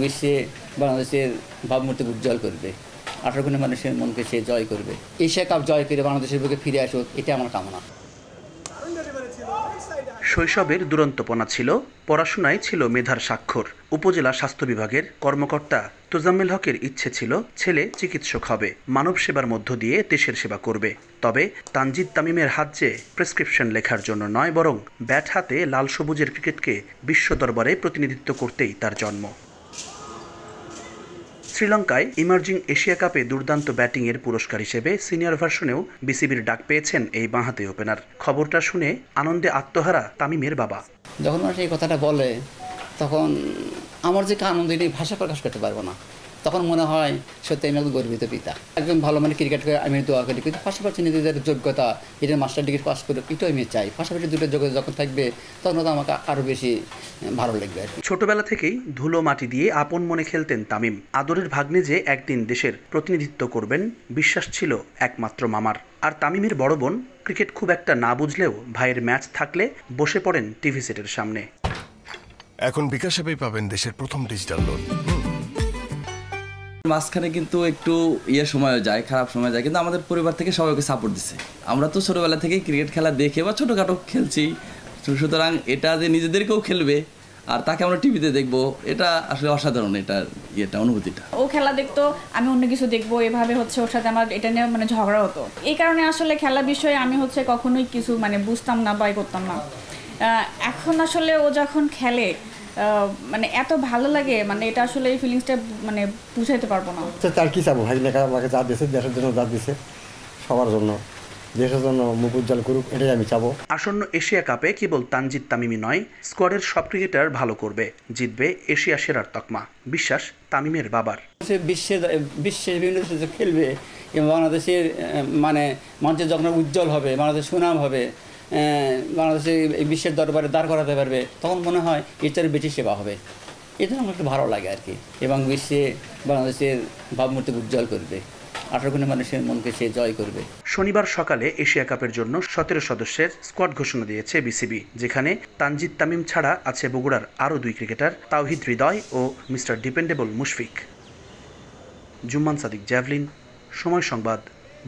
বিশ্বে বাংলাদেশের ভাবমূর্তি উজ্জ্বল করবে। 18 কোটি মানুষের মনকে সে জয় করবে। এশিয়া কাপ জয় করে বাংলাদেশের বুকে ফিরে আসুক, এটা আমার কামনা। শৈশবের দুরন্তপনা ছিল, পড়াশোনায় ছিল মেধার স্বাক্ষর। উপজেলা স্বাস্থ্য বিভাগের কর্মকর্তা তোজাম্মেল হকের ইচ্ছে ছিল ছেলে চিকিৎসক হবে, মানব সেবার মধ্য দিয়ে দেশের সেবা করবে। তবে তানজিদ তামিমের হাত যে প্রেসক্রিপশন লেখার জন্য নয়, বরং ব্যাট হাতে লাল সবুজের ক্রিকেটকে বিশ্ব দরবারে প্রতিনিধিত্ব করতেই তার জন্ম। শ্রীলঙ্কায় ইমার্জিং এশিয়া কাপে দুর্দান্ত ব্যাটিংয়ের পুরস্কার হিসেবে সিনিয়র ভার্সনেও বিসিবির ডাক পেয়েছেন এই বাঁহাতি ওপেনার। খবরটা শুনে আনন্দে আত্মহারা তামিমের বাবা। যখন মানুষ এই কথাটা বলে তখন আমার যে আনন্দ এটি ভাষা প্রকাশ করতে পারবো না। তখন মনে হয় সত্যি আমি একদম গর্বিত পিতা। একজন ভালো মানে ক্রিকেট করে আমি দোয়া করি, কিন্তু পাশাপাশি নিজেদের যোগ্যতা, এটার মাস্টার ডিগ্রি পাস করে এটাও আমি চাই। পাশাপাশি দুটো যোগ্যতা যখন থাকবে তখন তো আমাকে আরও বেশি ভালো লাগবে। ছোটবেলা থেকেই ধুলো মাটি দিয়ে আপন মনে খেলতেন তামিম। আদরের ভাগ্নে যে একদিন দেশের প্রতিনিধিত্ব করবেন বিশ্বাস ছিল একমাত্র মামার। আর তামিমের বড় বোন ক্রিকেট খুব একটা না বুঝলেও ভাইয়ের ম্যাচ থাকলে বসে পড়েন টিভি সেটের সামনে। এখন বিকাশ অ্যাপেই পাবেন দেশের প্রথম ডিজিটাল লোন। মাঝখানে কিন্তু একটু সময় যায়, খারাপ সময় যায়, কিন্তু আমাদের পরিবার থেকে সবাইকে সাপোর্ট দিচ্ছে। আমরা তো ছোটবেলা থেকেই ক্রিকেট খেলা দেখে বা ছোটোখাটো খেলছি, সুতরাং এটা যে নিজেদেরকেও খেলবে আর তাকে আমরা টিভিতে দেখবো, এটা আসলে অসাধারণ। এটা অনুভূতিটা, ও খেলা দেখতো, আমি অন্য কিছু দেখবো, এভাবে হচ্ছে ওর সাথে আমার এটা নিয়ে মানে ঝগড়া হতো। এই কারণে আসলে খেলা বিষয়ে আমি হচ্ছে কখনোই কিছু মানে বুঝতাম না বা করতাম না। এখন আসলে ও যখন খেলে মানে এত ভালো লাগে, মানে এটা আসলে এই ফিলিংসটা মানে বুঝাইতে পারবো না। তার কি চাবো, ভাই লেখা আমাকে যা দিয়েছে, দেশের জন্য যা দিয়েছে, সবার জন্য, দেশের জন্য মুখ উজ্জ্বল করুক, এটাই আমি চাবো। আসন্ন এশিয়া কাপে কেবল তানজিদ তামিমই নয়, স্কোয়াডের সব ক্রিকেটার ভালো করবে, জিতবে এশিয়া সেরার তকমা, বিশ্বাস তামিমের বাবার। বিশ্বের বিভিন্ন দেশে খেলবে এবং বাংলাদেশের মানে মঞ্চে যখন উজ্জ্বল হবে, বাংলাদেশের সুনাম হবে, বাংলাদেশে বিশ্বের দরবারে দাঁড় করাতে পারবে, তখন মনে হয় এর চেয়ে বেশি সেবা হবে। এটা আমার একটু ভালো লাগে আর কি। এবং বিশ্বে বাংলাদেশের ভাবমূর্তি উজ্জ্বল করবে, 18 কোটি মানুষের মনকে সে জয় করবে। শনিবার সকালে এশিয়া কাপের জন্য 17 সদস্যের স্কোয়াড ঘোষণা দিয়েছে বিসিবি, যেখানে তানজিদ তামিম ছাড়া আছে বগুড়ার আরও 2 ক্রিকেটার, তাওহিদ হৃদয় ও mister dependable Mushfiq. Jumman Sadiq, javelin, Somoy Sangbad,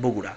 Bogura.